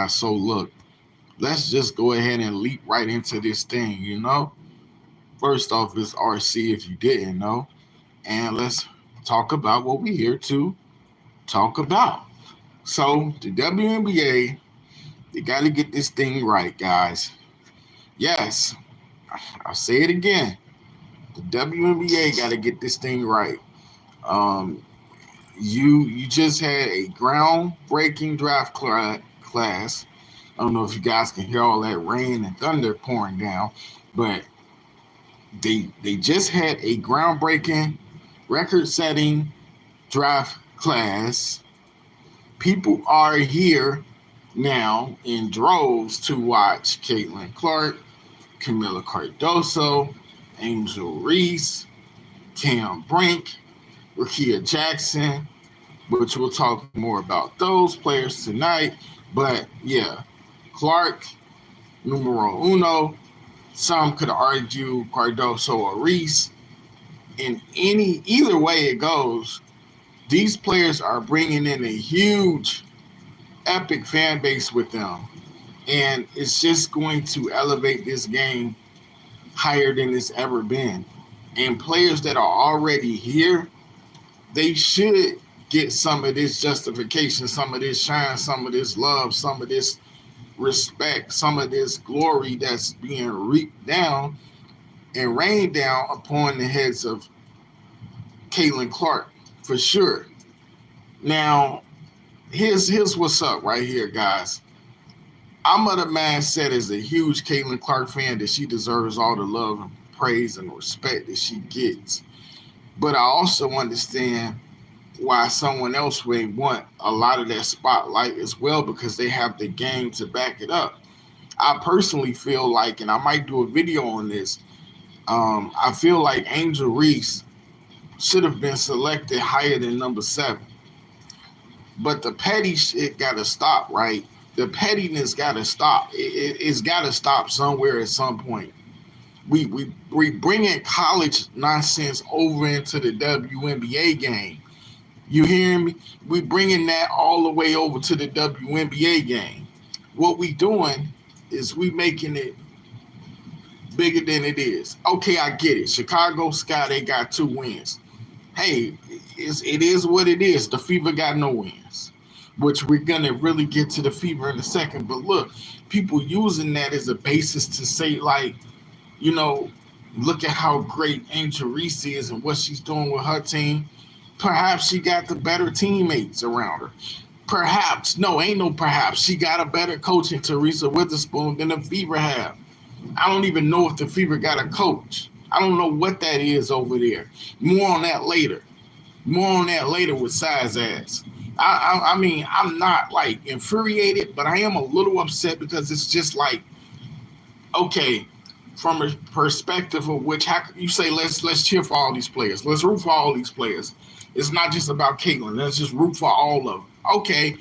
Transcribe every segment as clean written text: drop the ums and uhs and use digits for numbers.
So look, let's just go ahead and leap right into this thing. First off, it's RC if you didn't know. And let's talk about what we're here to talk about. So, the WNBA, they got to get this thing right, guys. Yes, I'll say it again. The WNBA got to get this thing right. Um, you just had a groundbreaking draft class. I don't know if you guys can hear all that rain and thunder pouring down, but they just had a groundbreaking, record-setting draft class. People are here now in droves to watch Caitlin Clark, Camila Cardoso, Angel Reese, Cam Brink, Rakia Jackson, which we'll talk more about those players tonight. But yeah, Clark, numero uno. Some could argue Cardoso or Reese. In either way it goes, these players are bringing in a huge, epic fan base with them, and it's just going to elevate this game higher than it's ever been. And players that are already here, they should get some of this justification, some of this shine, some of this love, some of this respect, some of this glory that's being reaped down and rained down upon the heads of Caitlin Clark, for sure. Now, here's what's up right here, guys. I'm of the mindset as a huge Caitlin Clark fan that she deserves all the love and praise and respect that she gets. But I also understand why someone else would want a lot of that spotlight as well, because they have the game to back it up. I personally feel like, and I might do a video on this, I feel like Angel Reese should have been selected higher than number 7. But the petty shit got to stop, right? The pettiness got to stop. It's got to stop somewhere at some point. We bringing college nonsense over into the WNBA game. You hear me? We bringing that all the way over to the WNBA game. What we doing is we making it bigger than it is. Okay, I get it. Chicago Sky, they got 2 wins. Hey, it is what it is. The Fever got no wins, which we're going to really get to the Fever in a second. But look, people using that as a basis to say, like, you know, look at how great Angel Reese is and what she's doing with her team. Perhaps she got the better teammates around her. Perhaps, no, ain't no perhaps. She got a better coach in Teresa Witherspoon than the Fever have. I don't even know if the Fever got a coach. I don't know what that is over there. More on that later. More on that later with size ass. I mean, I'm not like infuriated, but I am a little upset because it's just like, okay, from a perspective of which, how you say let's cheer for all these players, let's root for all these players. It's not just about Caitlin. Let's just root for all of them. Okay,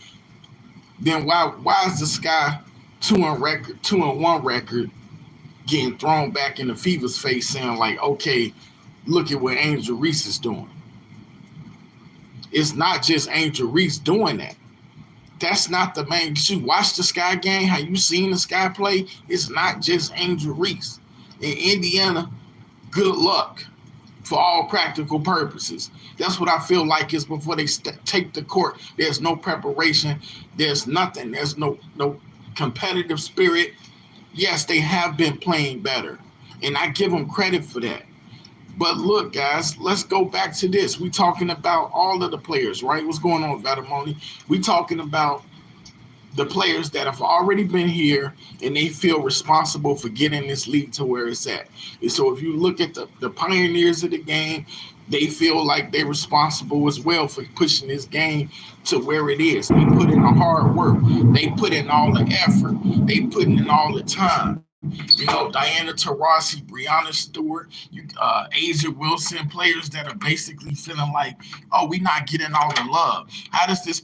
then why is the Sky 2-1 record getting thrown back in the Fever's face, saying like, okay, look at what Angel Reese is doing? It's not just Angel Reese doing that. That's not the main. Did you watch the Sky game? How you seen the Sky play? It's not just Angel Reese. In Indiana, good luck for all practical purposes. That's what I feel like is before they take the court. There's no preparation. There's nothing. There's no competitive spirit. Yes, they have been playing better, and I give them credit for that. But look, guys, let's go back to this. We talking about all of the players, right? What's going on, Vatamoni? We talking about the players that have already been here and they feel responsible for getting this league to where it's at. And so if you look at the pioneers of the game, they feel like they're responsible as well for pushing this game to where it is. They put in the hard work. They put in all the effort. They put in all the time. Diana Taurasi, Brianna Stewart, Asia Wilson, players that are basically feeling like, oh, we're not getting all the love. How does this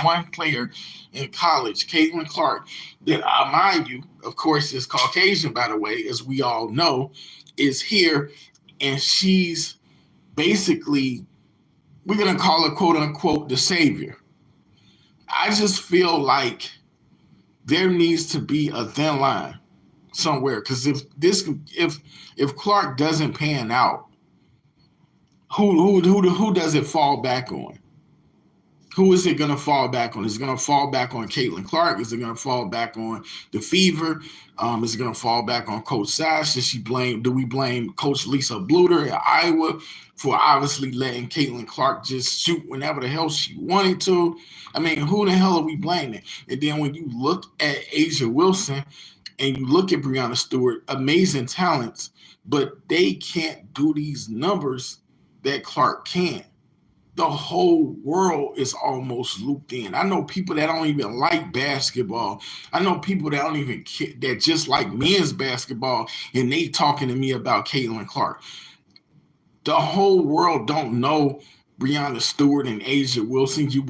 one player in college, Caitlin Clark, that, mind you, of course, is Caucasian, by the way, as we all know, is here, and she's basically, we're going to call her, quote unquote, the savior. I just feel like There needs to be a thin line somewhere, because if Clark doesn't pan out, who does it fall back on? Who is it going to fall back on? Is it going to fall back on Caitlin Clark? Is it going to fall back on the Fever? Is it going to fall back on Coach Sash? Do we blame Coach Lisa Bluter at Iowa for obviously letting Caitlin Clark just shoot whenever the hell she wanted to? I mean, who the hell are we blaming? And then when you look at Asia Wilson and you look at Breanna Stewart, amazing talents, but they can't do these numbers that Clark can. The whole world is almost looped in. I know people that don't even like basketball. I know people that don't even care, that just like men's basketball, and they talking to me about Caitlin Clark. The whole world don't know Breanna Stewart and Asia Wilson. You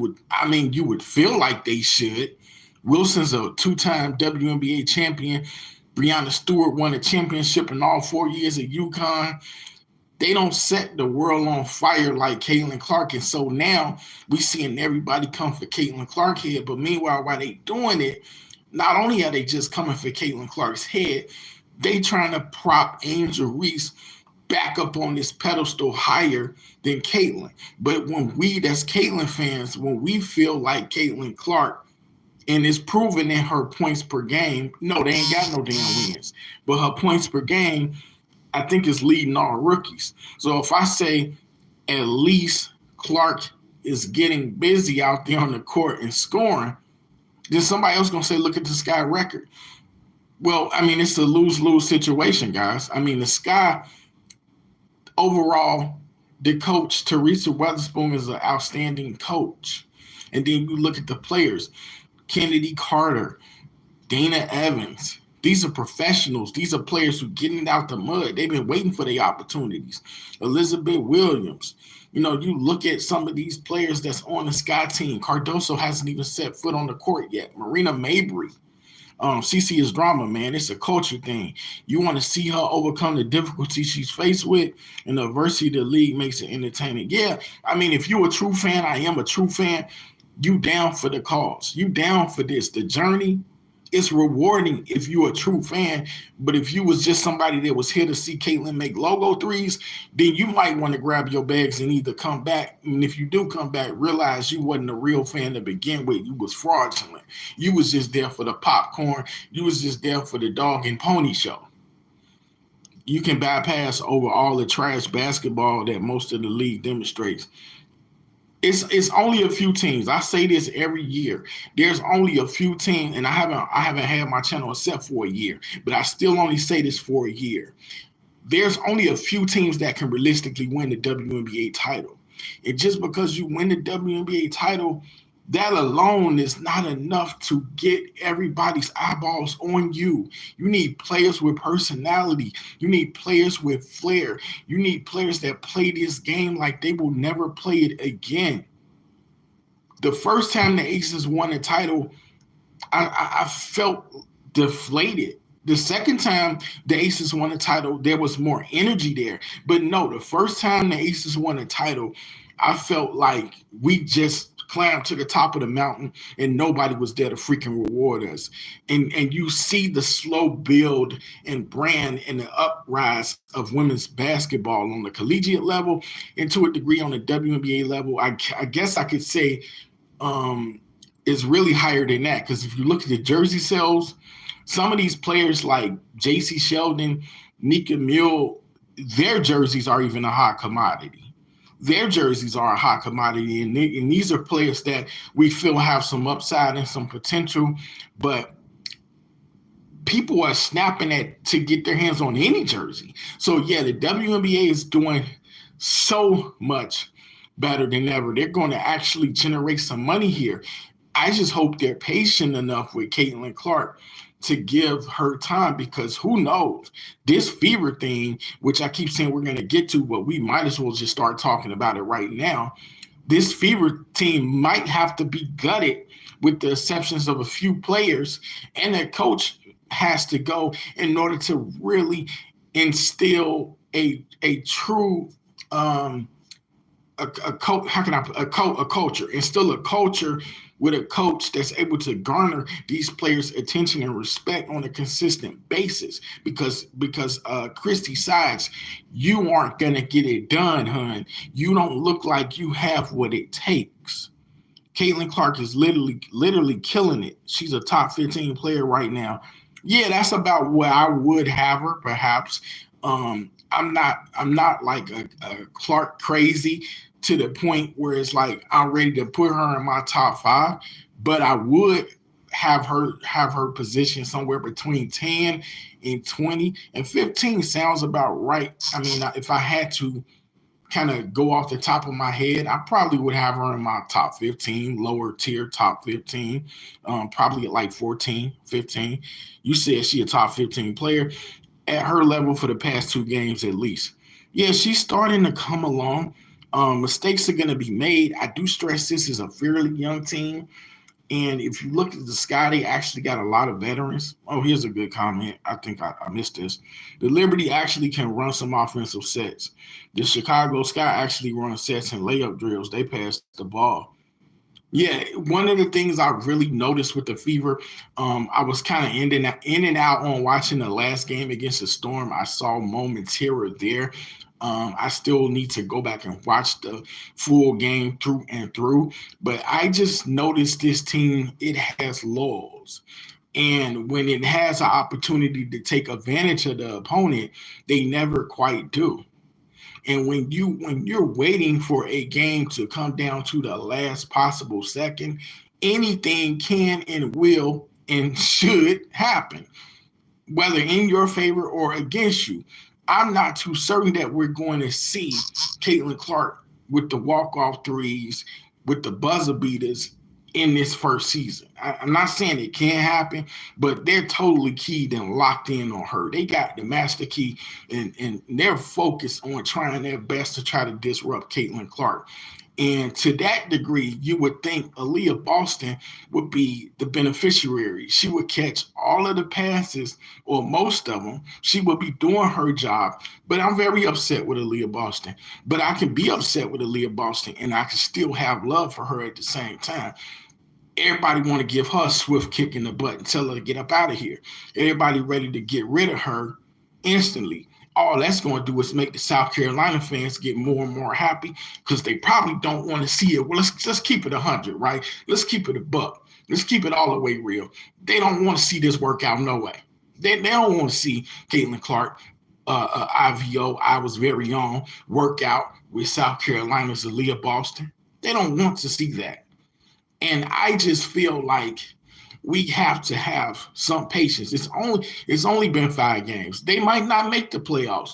would feel like they should. Wilson's a two-time WNBA champion. Breanna Stewart won a championship in all 4 years at UConn. They don't set the world on fire like Caitlin Clark. And so now we seeing everybody come for Caitlin Clark head. But meanwhile, while they doing it, not only are they just coming for Caitlin Clark's head, they trying to prop Angel Reese back up on this pedestal higher than Caitlin. But when we, that's Caitlin fans, when we feel like Caitlin Clark, and it's proven in her points per game, no, they ain't got no damn wins. But her points per game, I think, is leading all rookies. So if I say at least Clark is getting busy out there on the court and scoring, then somebody else going to say, look at the Sky record. Well, I mean, it's a lose-lose situation, guys. I mean, the Sky, overall, the coach, Teresa Weatherspoon, is an outstanding coach. And then you look at the players, Kennedy Carter, Dana Evans. These are professionals. These are players who getting it out the mud. They've been waiting for their opportunities. Elizabeth Williams. You know, you look at some of these players that's on the Sky team. Cardoso hasn't even set foot on the court yet. Marina Mabry. CC is drama, man. It's a culture thing. You want to see her overcome the difficulties she's faced with, and the adversity of the league makes it entertaining. Yeah, I mean, if you're a true fan, I am a true fan, you down for the cause. You down for this. The journey, it's rewarding if you're a true fan. But if you was just somebody that was here to see Caitlin make logo threes, then you might want to grab your bags and either come back. And if you do come back, realize you wasn't a real fan to begin with. You was fraudulent. You was just there for the popcorn. You was just there for the dog and pony show. You can bypass over all the trash basketball that most of the league demonstrates. It's only a few teams. I say this every year. There's only a few teams, and I haven't had my channel except for a year, but I still only say this for a year. There's only a few teams that can realistically win the WNBA title. And just because you win the WNBA title, that alone is not enough to get everybody's eyeballs on you. You need players with personality. You need players with flair. You need players that play this game like they will never play it again. The first time the Aces won the title, I felt deflated. The second time the Aces won the title, there was more energy there. But no, the first time the Aces won the title, I felt like we just climbed to the top of the mountain and nobody was there to freaking reward us. And you see the slow build and brand and the uprise of women's basketball on the collegiate level and to a degree on the WNBA level. I guess I could say is really higher than that, because if you look at the jersey sales, some of these players like J.C. Sheldon, Nika Mule, their jerseys are even a hot commodity. Their jerseys are a hot commodity, and these are players that we feel have some upside and some potential, but people are snapping at to get their hands on any jersey. So, yeah, the WNBA is doing so much better than ever. They're going to actually generate some money here. I just hope they're patient enough with Caitlin Clark to give her time, because who knows, this Fever thing, which I keep saying we're going to get to, but we might as well just start talking about it right now. This Fever team might have to be gutted with the exceptions of a few players, and their coach has to go in order to really instill a true culture, instill a culture with a coach that's able to garner these players' attention and respect on a consistent basis. Because Christy Sides, you aren't gonna get it done, hun. You don't look like you have what it takes. Caitlin Clark is literally killing it. She's a top 15 player right now. Yeah, that's about where I would have her, perhaps. I'm not like a Clark crazy to the point where it's like I'm ready to put her in my top five, but I would have her position somewhere between 10 and 20 and 15 sounds about right. I mean, if I had to kind of go off the top of my head, I probably would have her in my top 15, lower tier top 15, probably at like 14, 15. You said she a top 15 player at her level for the past two games at least. Yeah, she's starting to come along. Mistakes are going to be made. I do stress this is a fairly young team. And if you look at the Sky, they actually got a lot of veterans. Oh, here's a good comment. I think I missed this. The Liberty actually can run some offensive sets. The Chicago Sky actually run sets and layup drills. They pass the ball. Yeah, one of the things I really noticed with the Fever, I was kind of in and out on watching the last game against the Storm. I saw moments here or there. I still need to go back and watch the full game through and through. But I just noticed this team, it has laws. And when it has an opportunity to take advantage of the opponent, they never quite do. And when you're waiting for a game to come down to the last possible second, anything can and will and should happen, whether in your favor or against you. I'm not too certain that we're going to see Caitlin Clark with the walk-off threes, with the buzzer beaters in this first season. I'm not saying it can't happen, but they're totally keyed and locked in on her. They got the master key, and they're focused on trying their best to try to disrupt Caitlin Clark. And to that degree, you would think Aaliyah Boston would be the beneficiary. She would catch all of the passes, or most of them. She would be doing her job. But I'm very upset with Aaliyah Boston. But I can be upset with Aaliyah Boston, and I can still have love for her at the same time. Everybody want to give her a swift kick in the butt and tell her to get up out of here. Everybody ready to get rid of her instantly. All that's going to do is make the South Carolina fans get more and more happy because they probably don't want to see it. Well, let's keep it 100, right? Let's keep it a buck. Let's keep it all the way real. They don't want to see this work out no way. They don't want to see Caitlin Clark, IVO, I was very young, work out with South Carolina's Aaliyah Boston. They don't want to see that. And I just feel like we have to have some patience. It's only been 5 games. They might not make the playoffs.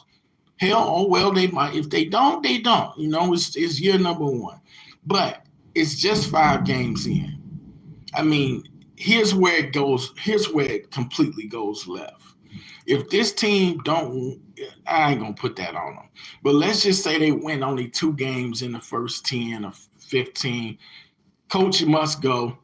Hell, oh well, they might. If they don't, they don't. You know, it's year number 1. But it's just 5 games in. I mean, here's where it goes. Here's where it completely goes left. If this team don't, I ain't gonna put that on them. But let's just say they win only 2 games in the first 10 or 15. Coach must go.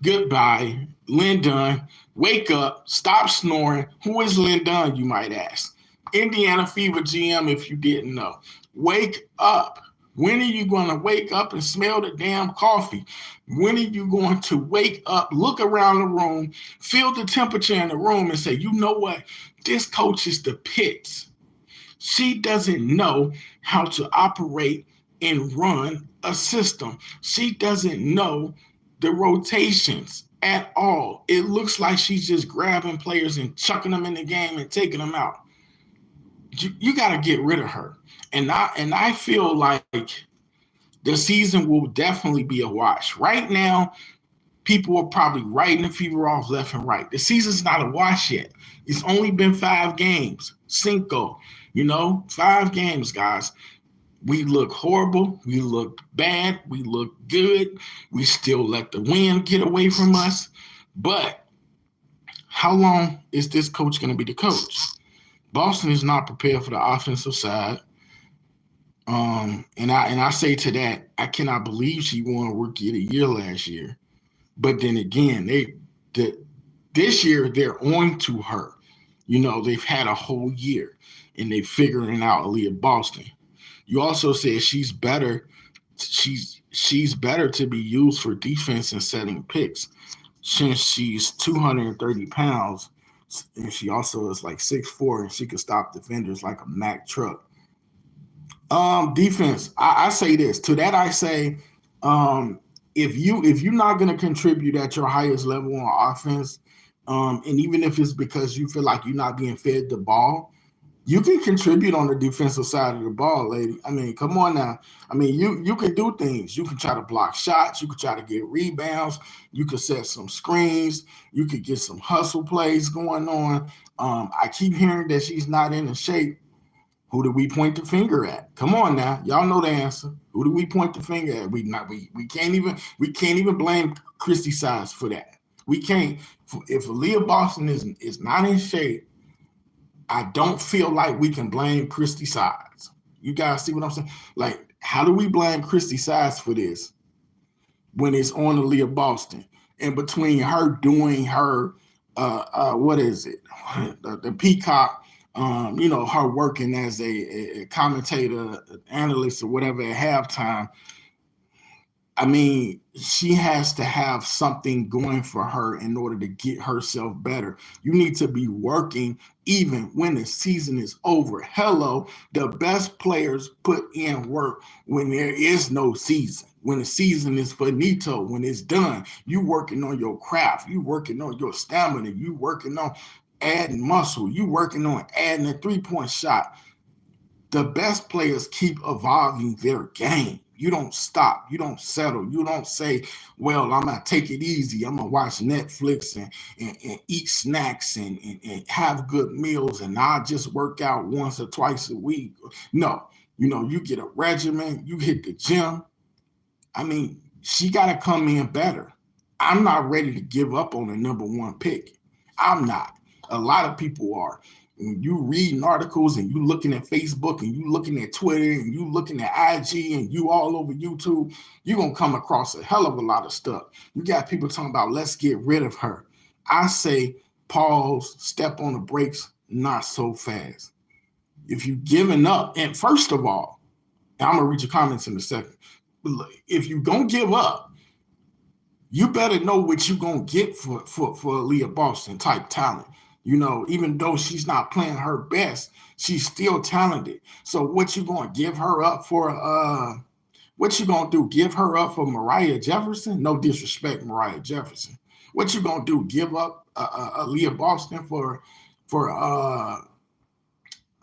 Goodbye. Lynn Dunn, wake up, stop snoring. Who is Lynn Dunn, you might ask? Indiana Fever GM, if you didn't know. Wake up. When are you going to wake up and smell the damn coffee? When are you going to wake up, look around the room, feel the temperature in the room and say, you know what? This coach is the pits. She doesn't know how to operate and run a system. She doesn't know the rotations at all. It looks like she's just grabbing players and chucking them in the game and taking them out. You got to get rid of her. And I feel like the season will definitely be a wash. Right now, people are probably writing the Fever off left and right. The season's not a wash yet. It's only been 5 games. 5 games, guys. We look horrible. We look bad. We look good. We still let the wind get away from us. But how long is this coach going to be the coach? Boston is not prepared for the offensive side. And I say to that, I cannot believe she won Rookie of the Year last year. But then again, this year they're on to her. They've had a whole year and they're figuring out Aaliyah Boston. You also said she's better. She's she's better to be used for defense and setting picks since she's 230 pounds. And she also is like 6'4", and she can stop defenders like a Mack truck. Defense. I say this to that. I say, if you're not going to contribute at your highest level on offense, and even if it's because you feel like you're not being fed the ball, you can contribute on the defensive side of the ball, lady. I mean, come on now. I mean, you can do things. You can try to block shots. You can try to get rebounds. You can set some screens. You could get some hustle plays going on. I keep hearing that she's not in the shape. Who do we point the finger at? Come on now, y'all know the answer. Who do we point the finger at? We can't even blame Christy Sides for that. We can't. If Aaliyah Boston is not in shape, I don't feel like we can blame Christy Sides. You guys see what I'm saying? Like, how do we blame Christy Sides for this when it's on Aaliyah Boston? And between her doing her, what is it? The Peacock, her working as a commentator, analyst, or whatever at halftime. I mean, she has to have something going for her in order to get herself better. You need to be working even when the season is over. Hello, the best players put in work when there is no season. When the season is finito, when it's done, you working on your craft, you working on your stamina, you working on adding muscle, you working on adding a three-point shot. The best players keep evolving their game. You don't stop. You don't settle. You don't say, well, I'm going to take it easy. I'm going to watch Netflix and eat snacks and have good meals, and I'll just work out once or twice a week. No, you get a regimen. You hit the gym. I mean, she got to come in better. I'm not ready to give up on the number one pick. I'm not. A lot of people are. When you reading articles and you looking at Facebook and you looking at Twitter and you looking at IG and you all over YouTube, you're going to come across a hell of a lot of stuff. You got people talking about, let's get rid of her. I say, pause, step on the brakes, not so fast. If you're giving up, and first of all, I'm going to read your comments in a second. If you're going to give up, you better know what you're going to get for Aaliyah Boston type talent. Even though she's not playing her best, she's still talented. So what you going to give her up for? What you going to do? Give her up for Mariah Jefferson? No disrespect, Mariah Jefferson. What you going to do? Give up Aaliyah Boston for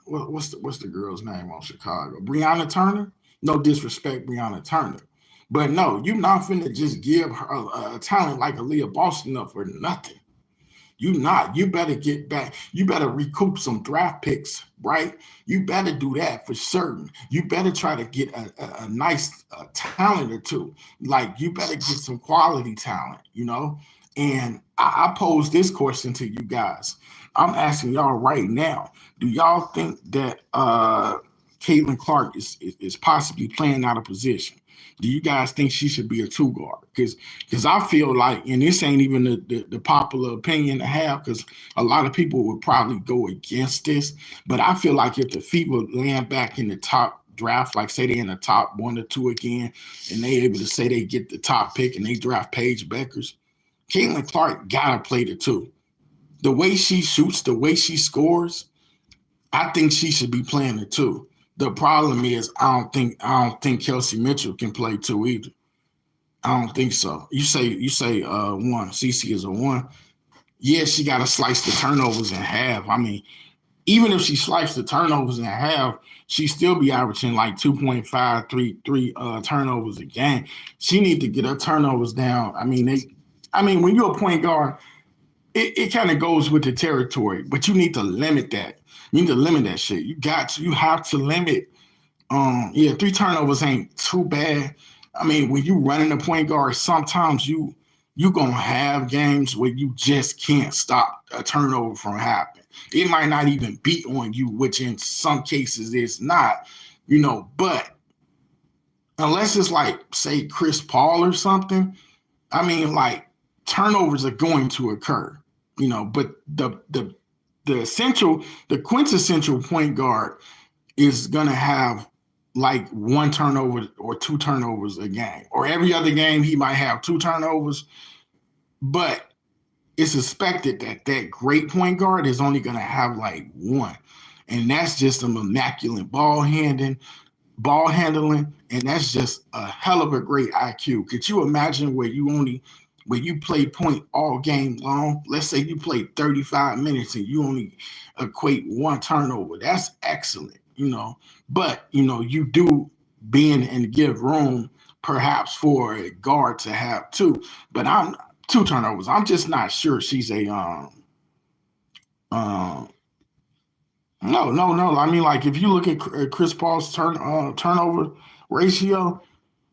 what's the girl's name on Chicago? Breonna Turner? No disrespect, Breonna Turner. But no, you're not finna just give her a talent like Aaliyah Boston up for nothing. You better get back. You better recoup some draft picks, right? You better do that for certain. You better try to get a nice talent or two. Like, you better get some quality talent, And I pose this question to you guys. I'm asking y'all right now. Do y'all think that Caitlin Clark is possibly playing out of position? Do you guys think she should be a two guard? Because I feel like, and this ain't even the popular opinion to have, because a lot of people would probably go against this, but I feel like if the FIBA land back in the top draft, like say they in the top 1 or 2 again, and they able to say they get the top pick and they draft Paige Beckers, Caitlin Clark gotta play the two. The way she shoots, the way she scores, I think she should be playing the two. The problem is I don't think Kelsey Mitchell can play two either. I don't think so. You say one. CC is a one. Yeah, she got to slice the turnovers in half. I mean, even if she sliced the turnovers in half, she still be averaging like 2.5, 3 turnovers a game. She need to get her turnovers down. I mean, when you're a point guard, it kind of goes with the territory, but you need to limit that. You need to limit that shit. You have to limit. 3 turnovers ain't too bad. I mean, when you running a point guard, sometimes you gonna have games where you just can't stop a turnover from happening. It might not even be on you, which in some cases it's not, but unless it's like, say, Chris Paul or something, I mean, like, turnovers are going to occur, but the quintessential point guard is going to have like one turnover or two turnovers a game, or every other game he might have two turnovers, but it's expected that that great point guard is only going to have like one, and that's just some immaculate ball handling, and that's just a hell of a great IQ. Could you imagine where you play point all game long? Let's say you play 35 minutes and you only equate one turnover. That's excellent, you know. But you do bend and give room perhaps for a guard to have two. But I'm two turnovers. I'm just not sure she's a um no. I mean, like if you look at Chris Paul's turnover ratio,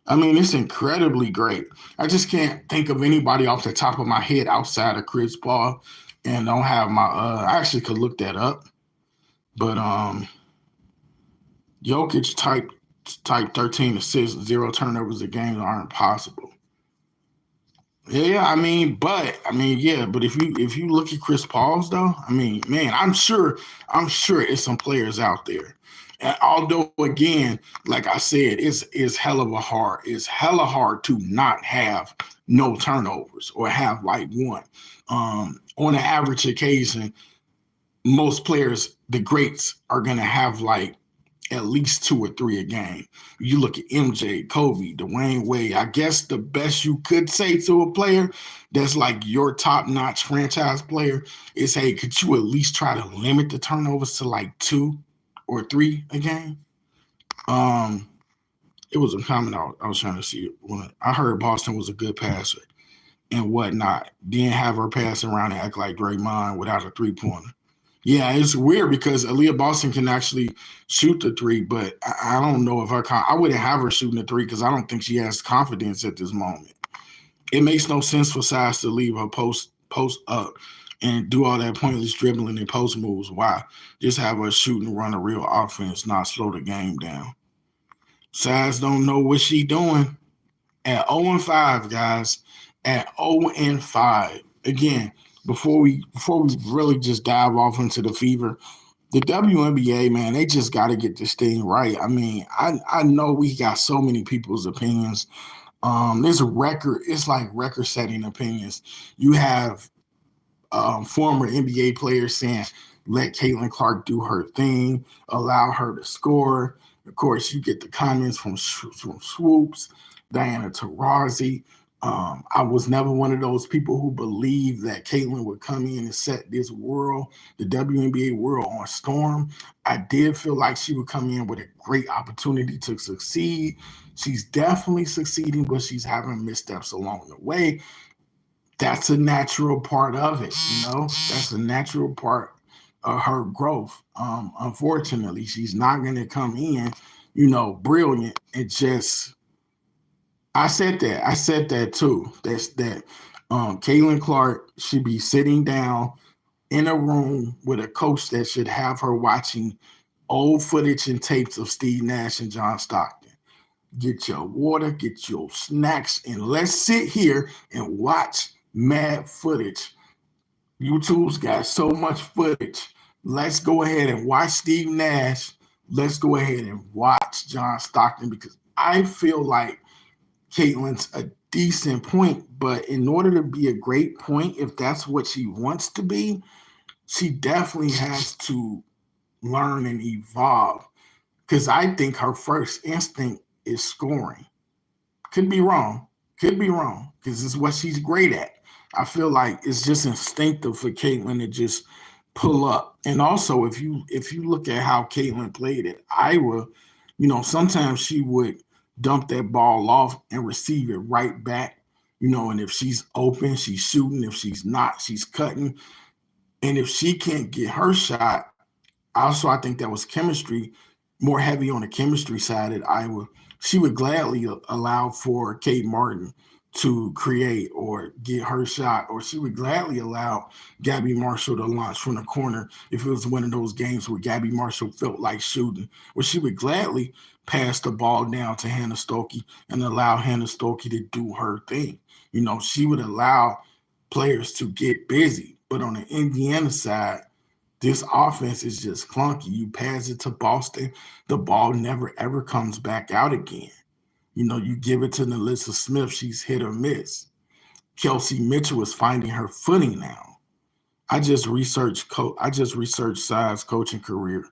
I mean it's incredibly great. I just can't think of anybody off the top of my head outside of Chris Paul, and don't have my. I actually could look that up, but Jokic type 13 assists, zero turnovers a game aren't possible. Yeah, yeah, but if you look at Chris Paul's though, I mean, man, I'm sure it's some players out there. And although again, like I said, it's hella hard to not have no turnovers or have like one. On an average occasion, most players, the greats, are gonna have like at least two or three a game. You look at MJ, Kobe, Dwayne Wade. I guess the best you could say to a player that's like your top notch franchise player is, hey, could you at least try to limit the turnovers to like two or three a game? Um, it was a comment I was trying to see. When I heard Boston was a good passer and whatnot. Then have her pass around and act like Draymond without a 3 pointer. Yeah, it's weird because Aaliyah Boston can actually shoot the three, but I don't know if I wouldn't have her shooting the three because I don't think she has confidence at this moment. It makes no sense for Size to leave her post up and do all that pointless dribbling and post moves. Why? Just have her shoot and run a real offense, not slow the game down. Size don't know what she doing at 0-5, guys. At 0-5. Again, before we really just dive off into the fever, the WNBA, man, they just got to get this thing right. I mean, I know we got so many people's opinions. There's a record. It's like record-setting opinions. You have former NBA players saying, let Caitlin Clark do her thing, allow her to score. Of course, you get the comments from Swoops, Diana Taurasi. I was never one of those people who believed that Caitlin would come in and set this world, the WNBA world, on storm. I did feel like she would come in with a great opportunity to succeed. She's definitely succeeding, but she's having missteps along the way. That's a natural part of it, you know. That's a natural part of her growth. Unfortunately, she's not going to come in, brilliant and just. I said that. I said that too. That's that. Caitlin Clark should be sitting down in a room with a coach that should have her watching old footage and tapes of Steve Nash and John Stockton. Get your water, get your snacks, and let's sit here and watch mad footage. YouTube's got so much footage. Let's go ahead and watch Steve Nash. Let's go ahead and watch John Stockton because I feel like Caitlin's a decent point, but in order to be a great point, if that's what she wants to be, she definitely has to learn and evolve. Because I think her first instinct is scoring. Could be wrong. Could be wrong. Because it's what she's great at. I feel like it's just instinctive for Caitlin to just pull up. And also, if you look at how Caitlin played at Iowa, sometimes she would dump that ball off and receive it right back. And if she's open, she's shooting. If she's not, she's cutting. And if she can't get her shot, also, I think that was chemistry, more heavy on the chemistry side at Iowa. She would gladly allow for Kate Martin to create or get her shot, or she would gladly allow Gabby Marshall to launch from the corner if it was one of those games where Gabby Marshall felt like shooting, or she would gladly pass the ball down to Hannah Stokey and allow Hannah Stokey to do her thing. She would allow players to get busy. But on the Indiana side, This offense is just clunky. You pass it to Boston, the ball never ever comes back out again. You give it to Nelissa Smith, she's hit or miss. Kelsey Mitchell is finding her footing now. I just researched Side's coaching career,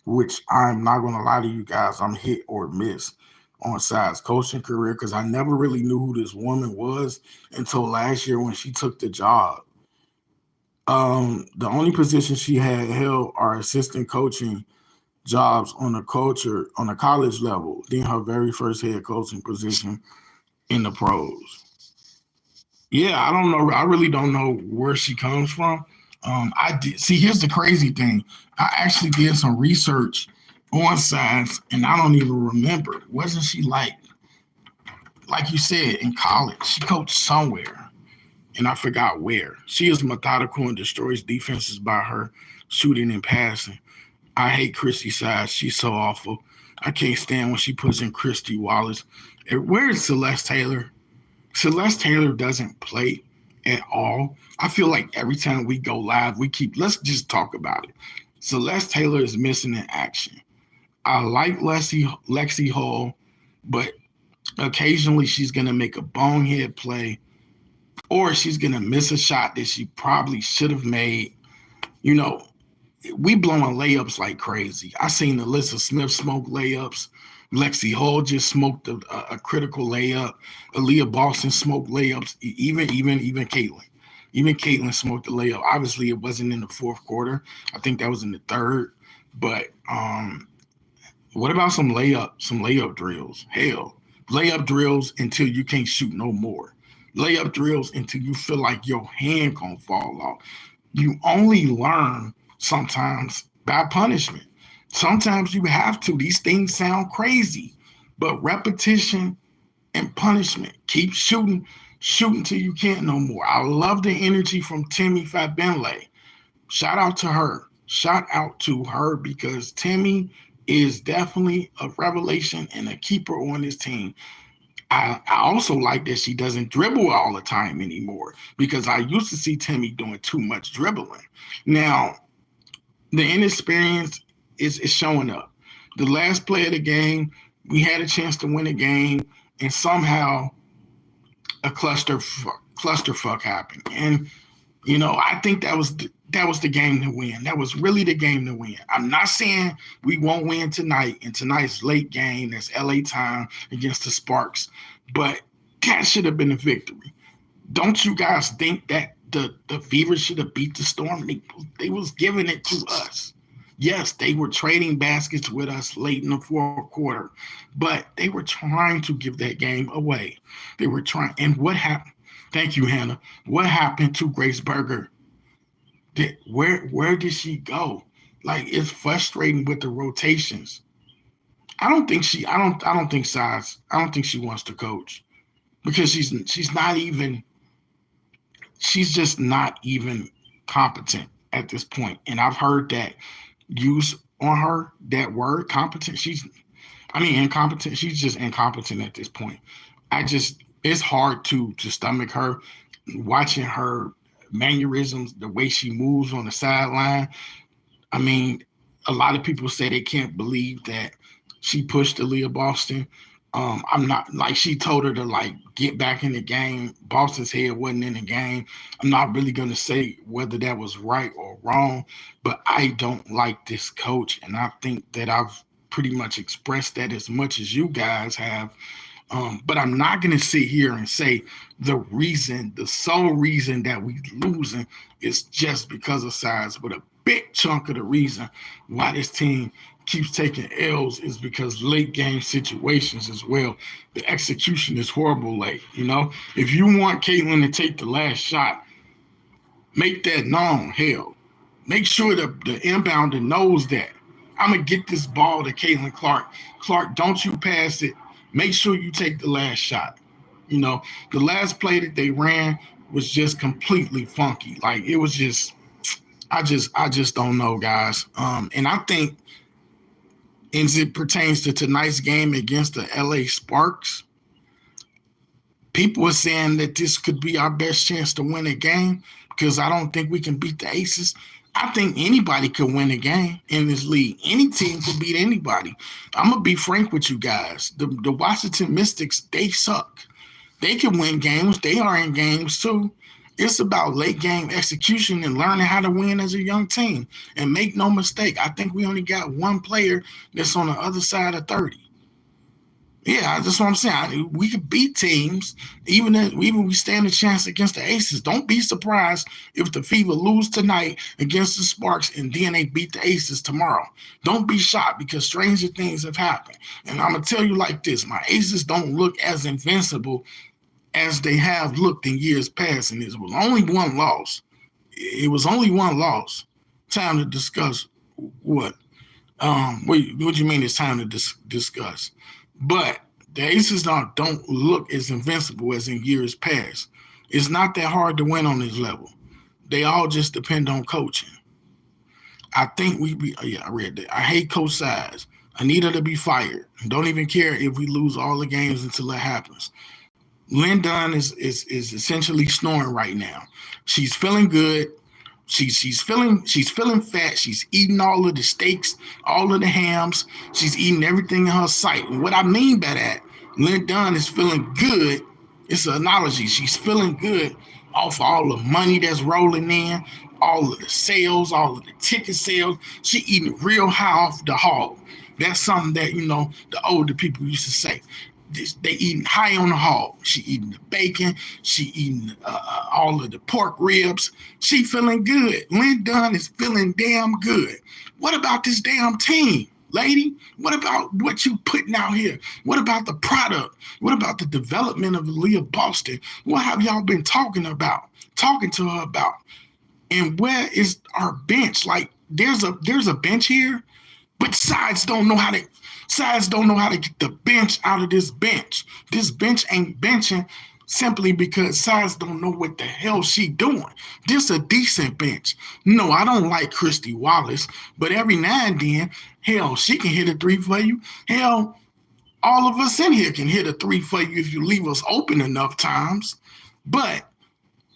which I'm not gonna lie to you guys, I'm hit or miss on Side's coaching career because I never really knew who this woman was until last year when she took the job. The only position she had held are assistant coaching jobs on a college level, then her very first head coaching position in the pros. Yeah, I don't know. I really don't know where she comes from. I did see. Here's the crazy thing. I actually did some research on Sides, and I don't even remember. Wasn't she like you said, in college? She coached somewhere, and I forgot where. She is methodical and destroys defenses by her shooting and passing. I hate Christy Sides. She's so awful. I can't stand when she puts in Christy Wallace. Where is Celeste Taylor? Celeste Taylor doesn't play at all. I feel like every time we go live, let's just talk about it. Celeste Taylor is missing in action. I like Lexi Hull, but occasionally she's going to make a bonehead play or she's going to miss a shot that she probably should have made. You know, we blowing layups like crazy. I seen Alyssa Smith smoke layups. Lexi Hull just smoked a critical layup. Aaliyah Boston smoked layups. Even Caitlin. Even Caitlin smoked the layup. Obviously, it wasn't in the fourth quarter. I think that was in the third. But what about some layup drills? Hell, layup drills until you can't shoot no more. Layup drills until you feel like your hand gonna fall off. You only learn sometimes by punishment. Sometimes you have to. These things sound crazy, but repetition and punishment. Keep shooting till you can't no more. I love the energy from Timmy Fabenle. Shout out to her because Timmy is definitely a revelation and a keeper on this team. I also like that she doesn't dribble all the time anymore because I used to see Timmy doing too much dribbling. Now, the inexperience is showing up. The last play of the game, we had a chance to win a game, and somehow a clusterfuck happened. And I think that was the game to win. That was really the game to win. I'm not saying we won't win tonight in tonight's late game. That's LA time against the Sparks, but that should have been a victory. Don't you guys think that the Fever should have beat the Storm? They was giving it to us. Yes, they were trading baskets with us late in the fourth quarter, but they were trying to give that game away. They were trying. And what happened? Thank you, Hannah. What happened to Grace Berger? Where did she go? Like, it's frustrating with the rotations. I don't think she wants to coach because she's just not even competent at this point. And I've heard that use on her, that word competent. Incompetent. She's just incompetent at this point. It's hard to stomach her. Watching her mannerisms, the way she moves on the sideline. I mean, a lot of people say they can't believe that she pushed Aaliyah Boston. I'm not, like, she told her to get back in the game. Boston's head wasn't in the game. I'm not really going to say whether that was right or wrong, but I don't like this coach. And I think that I've pretty much expressed that as much as you guys have. But I'm not going to sit here and say the sole reason that we losing is just because of size. But a big chunk of the reason why this team keeps taking L's is because late game situations as well. The execution is horrible late. If you want Caitlin to take the last shot, make that known. Hell, make sure the inbounder knows that I'm going to get this ball to Caitlin Clark. Clark, don't you pass it. Make sure you take the last shot. The last play that they ran was just completely funky. Like, it was just, I just don't know, guys. And I think as it pertains to tonight's game against the LA Sparks, people are saying that this could be our best chance to win a game because I don't think we can beat the Aces. I think anybody could win a game in this league. Any team could beat anybody. I'm going to be frank with you guys. The Washington Mystics, they suck. They can win games. They are in games too. It's about late game execution and learning how to win as a young team. And make no mistake, I think we only got one player that's on the other side of 30. Yeah, that's what I'm saying. We could beat teams, even we stand a chance against the Aces. Don't be surprised if the Fever lose tonight against the Sparks and then they beat the Aces tomorrow. Don't be shocked, because stranger things have happened. And I'm going to tell you like this. My Aces don't look as invincible as they have looked in years past, and it was only one loss. It was only one loss. Time to discuss what? What do you mean it's time to discuss? But the Aces don't look as invincible as in years past. It's not that hard to win on this level. They all just depend on coaching. I think I read that. I hate Coach Sides. I need her to be fired. Don't even care if we lose all the games until it happens. Lynn Dunn is essentially snoring right now. She's feeling good. She's feeling fat. She's eating all of the steaks, all of the hams. She's eating everything in her sight. And what I mean by that, Lynn Dunn is feeling good. It's an analogy. She's feeling good off all the money that's rolling in, all of the sales, all of the ticket sales. She eating real high off the hog. That's something that, the older people used to say. They eating high on the hog. She eating the bacon. She eating all of the pork ribs. She feeling good. Lynn Dunn is feeling damn good. What about this damn team, lady? What about what you putting out here? What about the product? What about the development of Aaliyah Boston? What have y'all been talking to her about? And where is our bench? Like, there's a bench here, but Sides don't know how to get the bench out of this bench. This bench ain't benching simply because Sides don't know what the hell she doing. This a decent bench. No, I don't like Christy Wallace, but every now and then, hell, she can hit a three for you. Hell, all of us in here can hit a three for you if you leave us open enough times. But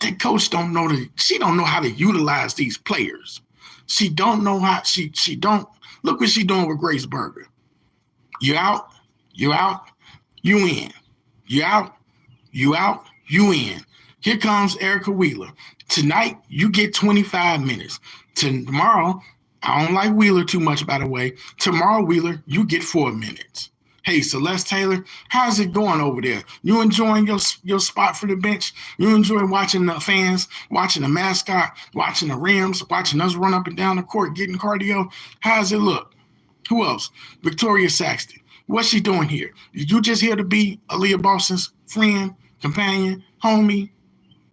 the coach don't know she don't know how to utilize these players. She don't know how she don't look what she doing with Grace Berger. You out, you in. You out, you in. Here comes Erica Wheeler. Tonight, you get 25 minutes. Tomorrow, I don't like Wheeler too much, by the way. Tomorrow, Wheeler, you get 4 minutes. Hey, Celeste Taylor, how's it going over there? You enjoying your spot for the bench? You enjoy watching the fans, watching the mascot, watching the Rams, watching us run up and down the court, getting cardio? How's it look? Who else? Victoria Saxton. What's she doing here? You just here to be Aaliyah Boston's friend, companion, homie,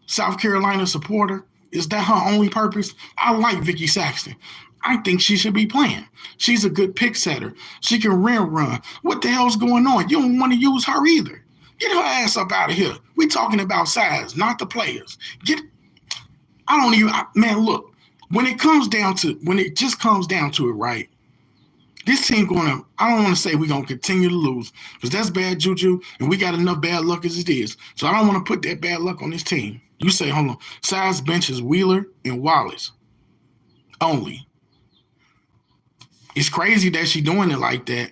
South Carolina supporter? Is that her only purpose? I like Vicky Saxton. I think she should be playing. She's a good pick setter. She can run. What the hell's going on? You don't want to use her either. Get her ass up out of here. We talking about size, not the players. Man, look, when it just comes down to it, right? This team I don't want to say we're going to continue to lose, because that's bad juju, and we got enough bad luck as it is. So I don't want to put that bad luck on this team. You say, hold on, size bench is Wheeler and Wallace only. It's crazy that she's doing it like that,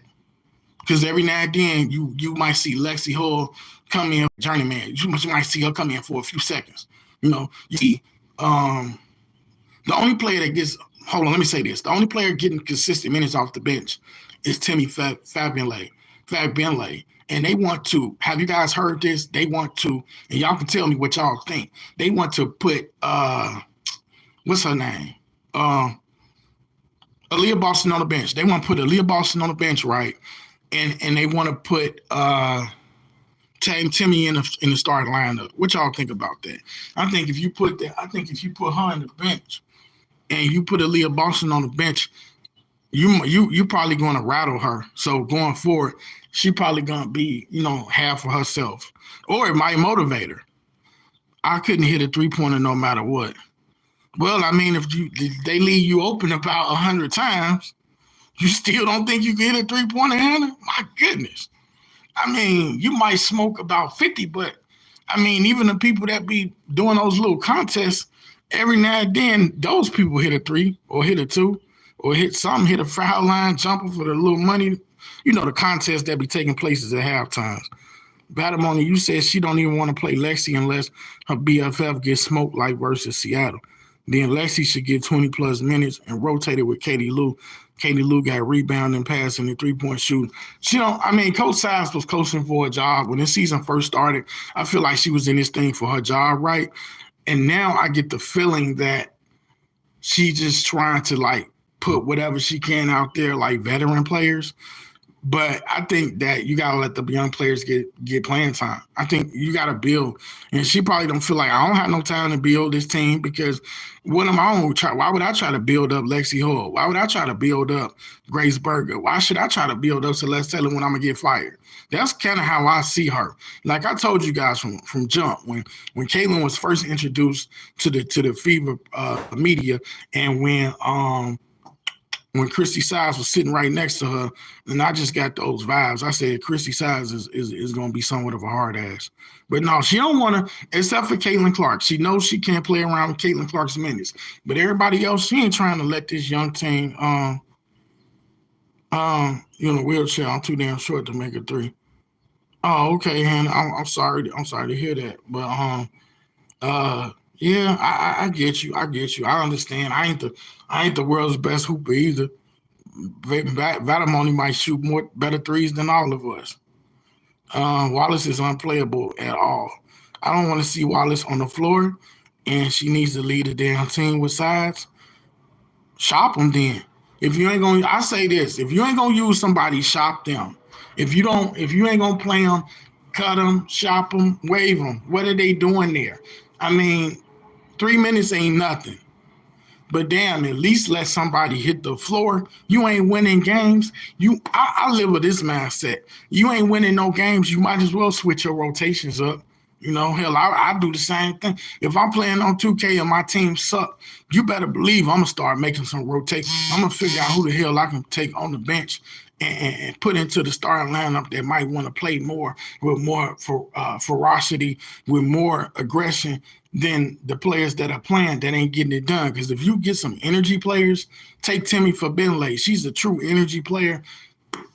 because every now and then you might see Lexi Hull come in, journeyman. You might see her come in for a few seconds. You see, the only player that gets – hold on, let me say this. The only player getting consistent minutes off the bench is Timmy Fabianle. And they want to – have you guys heard this? They want to – and y'all can tell me what y'all think. They want to put what's her name? Aaliyah Boston on the bench. They want to put Aaliyah Boston on the bench, right? And they want to put Timmy in the starting lineup. What y'all think about that? I think if you put her on the bench and you put Aaliyah Boston on the bench, you probably going to rattle her. So going forward, she probably going to be, half of herself. Or it might motivate her. I couldn't hit a three-pointer no matter what. Well, I mean, if they leave you open about 100 times, you still don't think you can hit a three-pointer, Hannah? My goodness. I mean, you might smoke about 50, but, I mean, even the people that be doing those little contests, Every now and then, those people hit a three or hit a two or hit a foul line jumper for the little money. You know, the contests that be taking places at halftime. Batamoni, you said she don't even want to play Lexi unless her BFF gets smoked like versus Seattle. Then Lexi should get 20 plus minutes and rotate it with Katie Lou. Katie Lou got rebounding, passing, and 3-point shooting. She don't. I mean, Coach Sides was coaching for a job when this season first started. I feel like she was in this thing for her job, right? And now I get the feeling that she just trying to like put whatever she can out there, like veteran players. But I think that you gotta let the young players get playing time. I think you gotta build, and she probably don't feel like I don't have no time to build this team because what am I on try? Why would I try to build up Lexi Hall? Why would I try to build up Grace Berger? Why should I try to build up Celeste Taylor when I'm gonna get fired? That's kind of how I see her. Like I told you guys from jump when Caitlin was first introduced to the Fever media, and when Christy Sides was sitting right next to her, and I just got those vibes. I said Christy Sides is going to be somewhat of a hard ass. But no, she don't want to, except for Caitlin Clark. She knows she can't play around with Caitlin Clark's minutes. But everybody else, she ain't trying to let this young team, you know, wheelchair. I'm too damn short to make a three. Oh, okay, Hannah. I'm sorry. I'm sorry to hear that. But yeah, I get you. I get you. I understand. I ain't the world's best hooper either. Vatamoni might shoot more better threes than all of us. Wallace is unplayable at all. I don't want to see Wallace on the floor, and she needs to lead a damn team with sides. Shop them then. If you ain't gonna, I say this: if you ain't gonna use somebody, shop them. If you ain't gonna play them, cut them, shop them, wave them. What are they doing there? I mean, 3 minutes ain't nothing. But damn, at least let somebody hit the floor. You ain't winning games. I live with this mindset. You ain't winning no games. You might as well switch your rotations up. You know, hell, I do the same thing. If I'm playing on 2K and my team suck, you better believe I'm gonna start making some rotations. I'm gonna figure out who the hell I can take on the bench and put into the starting lineup that might want to play more with more ferocity, with more aggression than the players that are playing that ain't getting it done. Because if you get some energy players, take Timmy Fabinlay. She's a true energy player.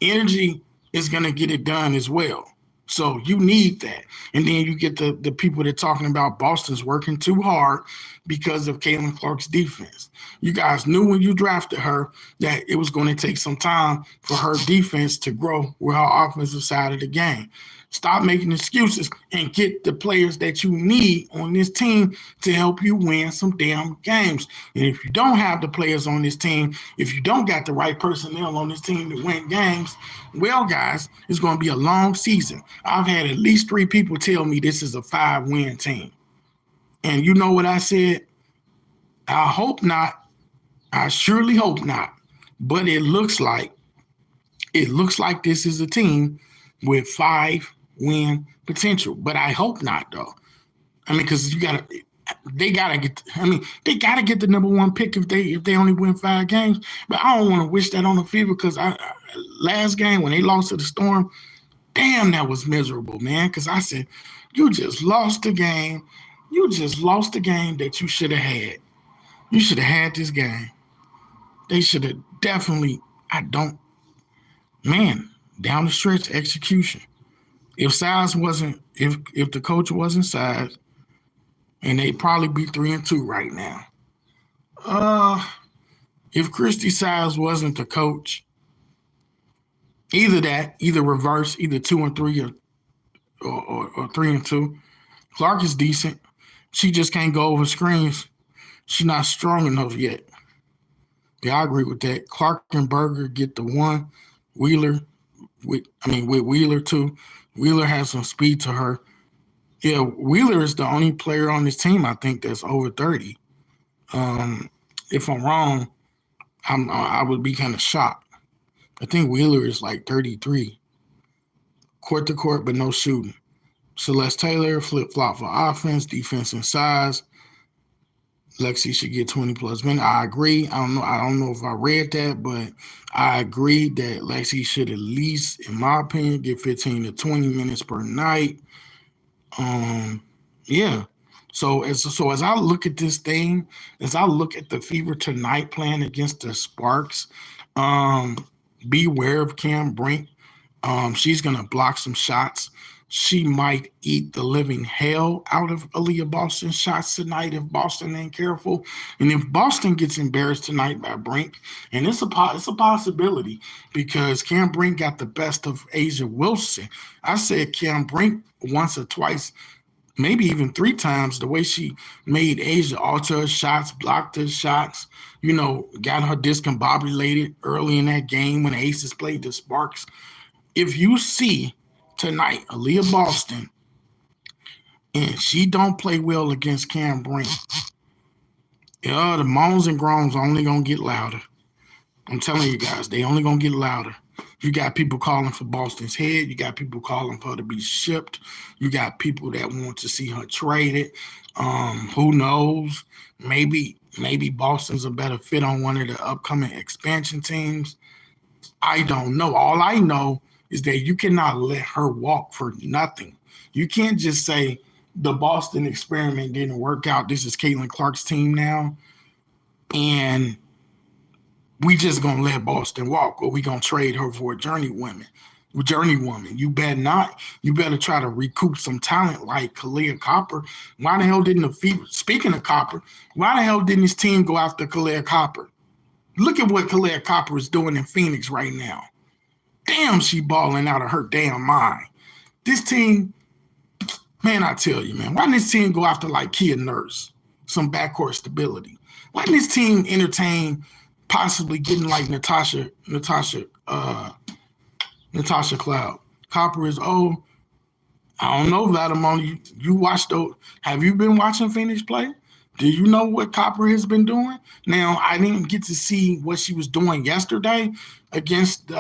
Energy is going to get it done as well. So you need that. And then you get the people that are talking about Boston's working too hard because of Caitlin Clark's defense. You guys knew when you drafted her that it was going to take some time for her defense to grow with her offensive side of the game. Stop making excuses and get the players that you need on this team to help you win some damn games. And if you don't have the players on this team, if you don't got the right personnel on this team to win games, well, guys, it's going to be a long season. I've had at least 3 people tell me this is a 5-win team. And you know what I said? I hope not. I surely hope not. But it looks like this is a team with 5-win potential. But I hope not, though. I mean, because they gotta get the number 1 pick if they only win 5 games. But I don't want to wish that on the Fever because last game when they lost to the Storm, damn, that was miserable, man. Because I said, you just lost the game. You just lost the game that you should have had. You should have had this game. They should have definitely. Down the stretch execution. If the coach wasn't Size, and they'd probably be 3-2 right now. If Christy Size wasn't the coach, either reverse, either 2-3 or 3-2. Clark is decent. She just can't go over screens. She's not strong enough yet. Yeah, I agree with that. Clark and Berger get the 1. Wheeler, with Wheeler too. Wheeler has some speed to her. Yeah, Wheeler is the only player on this team I think that's over 30. If I'm wrong, I would be kind of shocked. I think Wheeler is like 33. Court to court, but no shooting. Celeste Taylor, flip-flop for offense, defense, and size. Lexi should get 20 plus minutes. I agree. I don't know if I read that, but I agree that Lexi should at least, in my opinion, get 15 to 20 minutes per night. Yeah. So as I look at this thing, as I look at the Fever tonight playing against the Sparks, um, beware of Cam Brink. She's gonna block some shots. She might eat the living hell out of Aaliyah Boston's shots tonight if Boston ain't careful. And if Boston gets embarrassed tonight by Brink, and it's a possibility because Cam Brink got the best of Asia Wilson. I said Cam Brink once or twice, maybe even three times, the way she made Asia alter her shots, blocked her shots, got her discombobulated early in that game when the Aces played the Sparks. If you see tonight Aaliyah Boston and she don't play well against Cam Brink, the moans and groans are only gonna get louder. I'm telling you guys, they only gonna get louder. You got people calling for Boston's head. You got people calling for her to be shipped. You got people that want to see her traded. Who knows? Maybe Boston's a better fit on one of the upcoming expansion teams. I don't know. All I know is that you cannot let her walk for nothing. You can't just say the Boston experiment didn't work out. This is Caitlin Clark's team now. And we just gonna let Boston walk, or we gonna trade her for a journeywoman. You better not. You better try to recoup some talent like Kalia Copper. Why the hell didn't speaking of Copper, why the hell didn't this team go after Kalia Copper? Look at what Kalia Copper is doing in Phoenix right now. Damn, she balling out of her damn mind. This team, man, I tell you, man, why didn't this team go after like Kia Nurse, some backcourt stability? Why didn't this team entertain possibly getting like Natasha Cloud? Copper is old. I don't know, Vladimir. You watched those. Have you been watching Phoenix play? Do you know what Copper has been doing? Now, I didn't get to see what she was doing yesterday against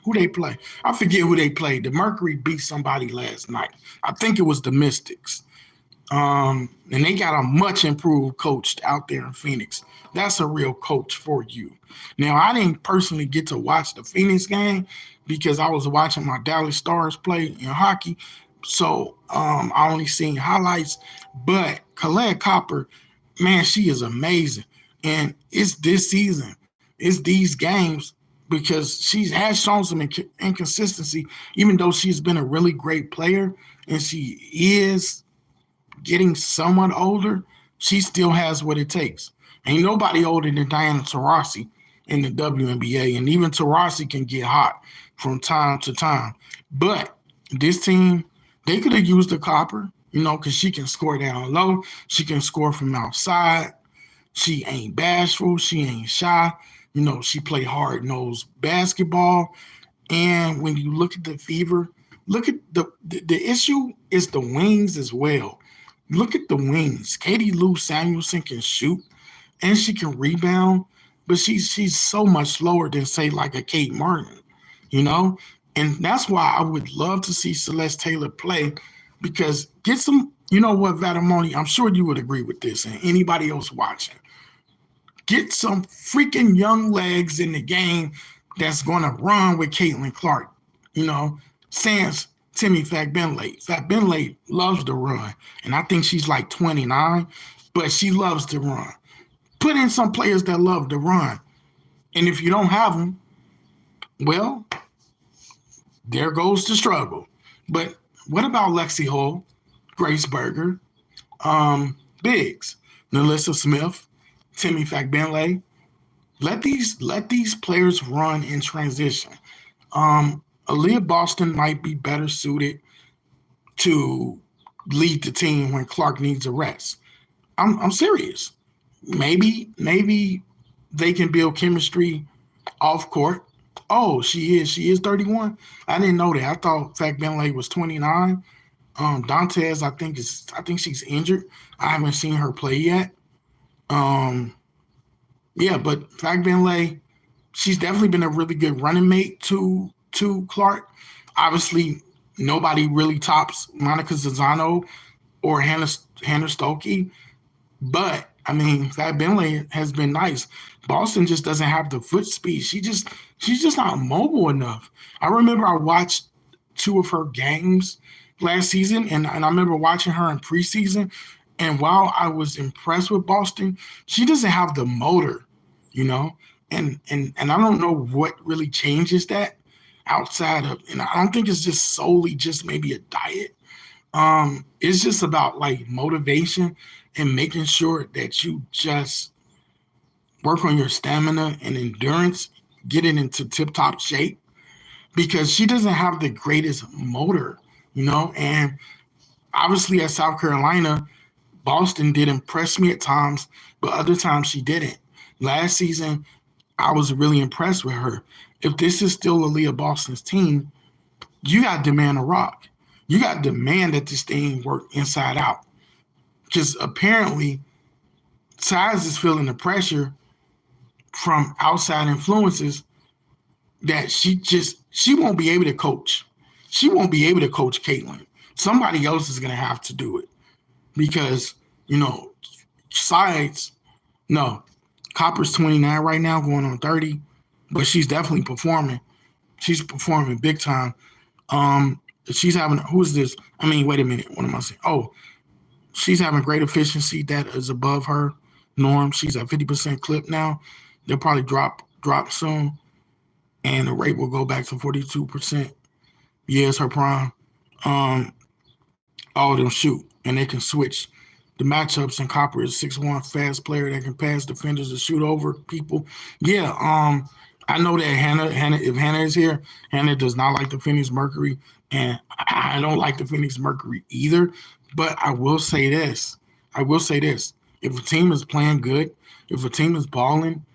who they play. I forget who they played. The Mercury beat somebody last night. I think it was the Mystics. And they got a much improved coach out there in Phoenix. That's a real coach for you. Now, I didn't personally get to watch the Phoenix game because I was watching my Dallas Stars play in hockey. So I only seen highlights. But Kalea Copper, man, she is amazing. And it's this season. It's these games because she has shown some inconsistency, even though she's been a really great player and she is getting somewhat older, she still has what it takes. Ain't nobody older than Diana Taurasi in the WNBA, and even Taurasi can get hot from time to time. But this team, they could have used the Copper, because she can score down low. She can score from outside. She ain't bashful. She ain't shy. She play hard-nosed basketball. And when you look at the Fever, look at the issue is the wings as well. Look at the wings. Katie Lou Samuelson can shoot and she can rebound, but she's so much slower than, say, like a Kate Martin, And that's why I would love to see Celeste Taylor play because get some, Vadamoni, I'm sure you would agree with this and anybody else watching. Get some freaking young legs in the game that's going to run with Caitlin Clark, sans Timmy Fagbenley. Fagbenley loves to run, and I think she's like 29, but she loves to run. Put in some players that love to run, and if you don't have them, well, there goes the struggle. But what about Lexi Hull, Grace Berger, Biggs, Nalissa Smith, Timmy Fagbenley? Let these players run in transition. Aaliyah Boston might be better suited to lead the team when Clark needs a rest. I'm serious. Maybe they can build chemistry off court. Oh, she is 31. I didn't know that. I thought Fagbenley was 29. Dantes, I think she's injured. I haven't seen her play yet. Yeah, but Fagbenley, she's definitely been a really good running mate to Clark. Obviously, nobody really tops Monica Zazano or Hannah Stokey. But, Fagbenley has been nice. Boston just doesn't have the foot speed. She's just not mobile enough. I remember I watched two of her games last season, and I remember watching her in preseason. And while I was impressed with Boston, she doesn't have the motor, you know, and I don't know what really changes that outside of, and I don't think it's just solely just maybe a diet. It's just about like motivation and making sure that you just work on your stamina and endurance, get it into tip top shape because she doesn't have the greatest motor, you know. And obviously at South Carolina, Boston did impress me at times, but other times she didn't. Last season, I was really impressed with her. If this is still Aaliyah Boston's team, you got to demand a rock. You got to demand that this thing work inside out. Because apparently, Size is feeling the pressure from outside influences that she won't be able to coach. She won't be able to coach Caitlin. Somebody else is gonna have to do it because you know Sides. No, Copper's 29 right now, going on 30, but she's definitely performing. She's performing big time. Um, she's having who's this? I mean, wait a minute. What am I saying? Oh, she's having great efficiency that is above her norm. She's at 50% clip now. They'll probably drop soon, and the rate will go back to 42%. Yeah, it's her prime. Um, all of them shoot, and they can switch. The matchups and Copper is 6'1", fast player that can pass defenders and shoot over people. Yeah, I know that if Hannah is here, Hannah does not like the Phoenix Mercury, and I don't like the Phoenix Mercury either. But I will say this. If a team is playing good, if a team is balling,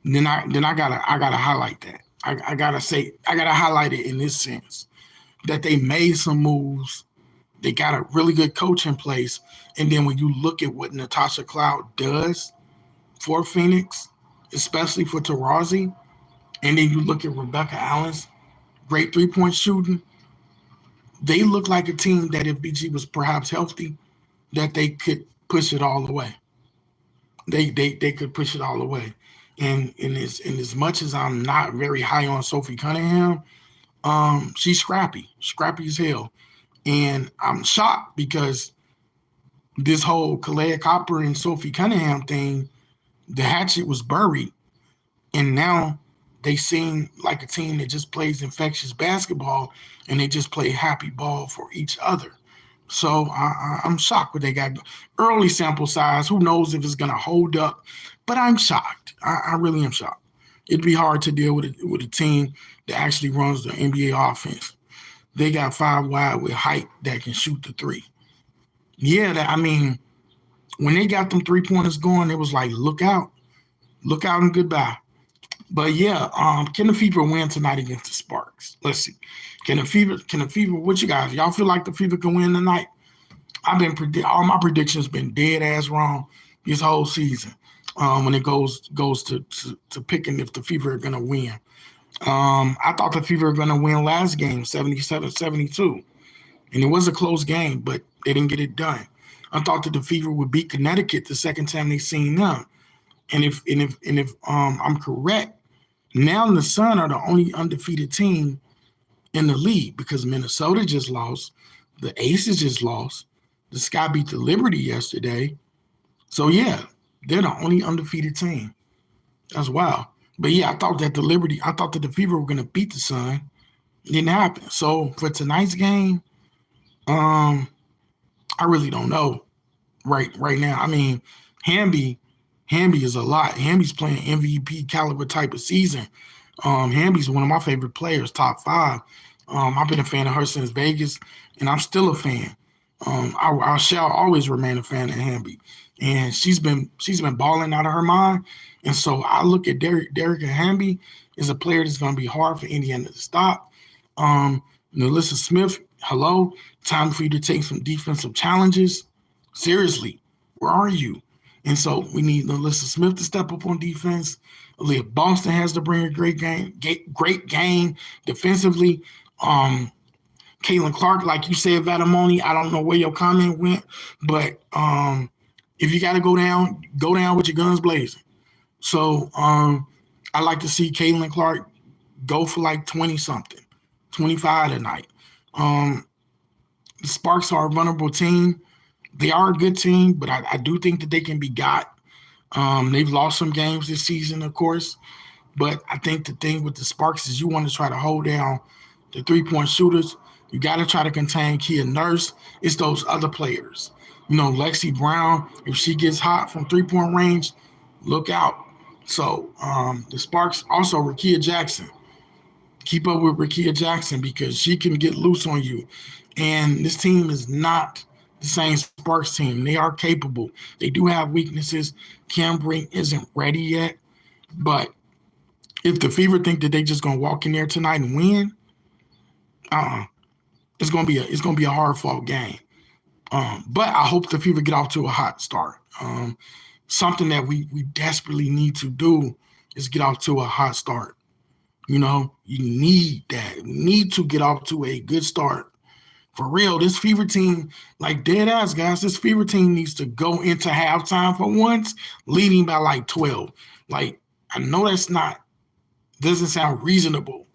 then I gotta highlight that. I gotta highlight it in this sense that they made some moves. They got a really good coach in place. And then when you look at what Natasha Cloud does for Phoenix, especially for Tarazi, and then you look at Rebecca Allen's great three-point shooting, they look like a team that if BG was perhaps healthy, that they could push it all the way. They could push it all the way. And in as much as I'm not very high on Sophie Cunningham, she's scrappy as hell. And I'm shocked because this whole Kalea Copper and Sophie Cunningham thing, the hatchet was buried. And now they seem like a team that just plays infectious basketball and they just play happy ball for each other. So I'm shocked what they got. Early sample size, who knows if it's going to hold up, but I'm shocked. I really am shocked. It'd be hard to deal with a team that actually runs the NBA offense. They got five wide with height that can shoot the three. Yeah, I mean, when they got them 3-pointers going, it was like, look out and goodbye. But yeah, can the Fever win tonight against the Sparks? Let's see. Can the Fever? What you guys? Y'all feel like the Fever can win tonight? All my predictions been dead ass wrong this whole season. When it goes to picking if the Fever are gonna win. I thought the Fever were gonna win last game, 77-72. And it was a close game, but they didn't get it done. I thought that the Fever would beat Connecticut the second time they seen them. And if I'm correct, now the Sun are the only undefeated team in the league because Minnesota just lost, the Aces just lost, the Sky beat the Liberty yesterday. So yeah, they're the only undefeated team. That's wild. But yeah, I thought that the Fever were gonna beat the Sun. It didn't happen. So for tonight's game, I really don't know right now. I mean, Hamby is a lot. Hamby's playing MVP caliber type of season. Hamby's one of my favorite players, top 5. I've been a fan of her since Vegas, and I'm still a fan. I shall always remain a fan of Hamby, and she's been balling out of her mind. And so I look at Derek Hamby as a player that's going to be hard for Indiana to stop. Nalissa Smith, hello, time for you to take some defensive challenges. Seriously, where are you? And so we need Nalissa Smith to step up on defense. Aaliyah Boston has to bring a great game defensively. Caitlin Clark, like you said, Vatamoni, I don't know where your comment went, but if you got to go down with your guns blazing. So I like to see Caitlin Clark go for like 20-something, 25 tonight. The Sparks are a vulnerable team. They are a good team, but I do think that they can be got. They've lost some games this season, of course, but I think the thing with the Sparks is you want to try to hold down the 3-point shooters. You got to try to contain Kia Nurse. It's those other players. Lexi Brown, if she gets hot from 3-point range, look out. So the Sparks, also Rakia Jackson. Keep up with Rakia Jackson because she can get loose on you. And this team is not the same Sparks team. They are capable. They do have weaknesses. Cam Brink isn't ready yet. But if the Fever think that they just gonna walk in there tonight and win, it's gonna be a hard fought game. But I hope the Fever get off to a hot start. Something that we desperately need to do is get off to a hot start. You need that. We need to get off to a good start. For real, this Fever team, like dead ass guys, this Fever team needs to go into halftime for once, leading by like 12. Like, I know doesn't sound reasonable,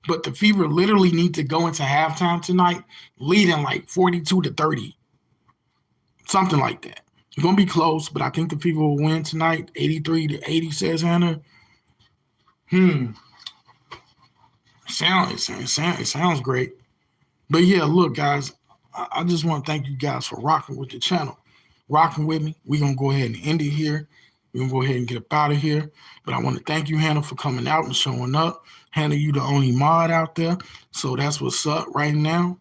but the Fever literally need to go into halftime tonight, leading like 42-30. Something like that. It's going to be close, but I think the Fever will win tonight, 83-80, says Hannah. It sounds great. But yeah, look, guys, I just want to thank you guys for rocking with the channel, rocking with me. We're going to go ahead and end it here. We're going to go ahead and get up out of here. But I want to thank you, Hannah, for coming out and showing up. Hannah, you the only mod out there. So that's what's up right now.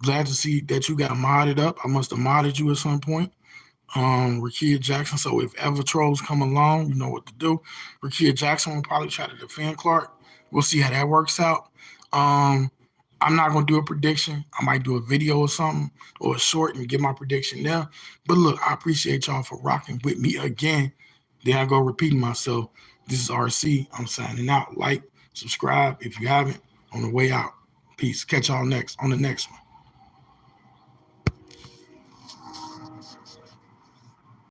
Glad to see that you got modded up. I must have modded you at some point. Rakia Jackson. So if ever trolls come along, you know what to do. Rakia Jackson will probably try to defend Clark. We'll see how that works out. I'm not going to do a prediction. I might do a video or something or a short and give my prediction there. But look, I appreciate y'all for rocking with me again. Then I go repeating myself. This is RC. I'm signing out. Like, subscribe if you haven't. On the way out. Peace. Catch y'all on the next one.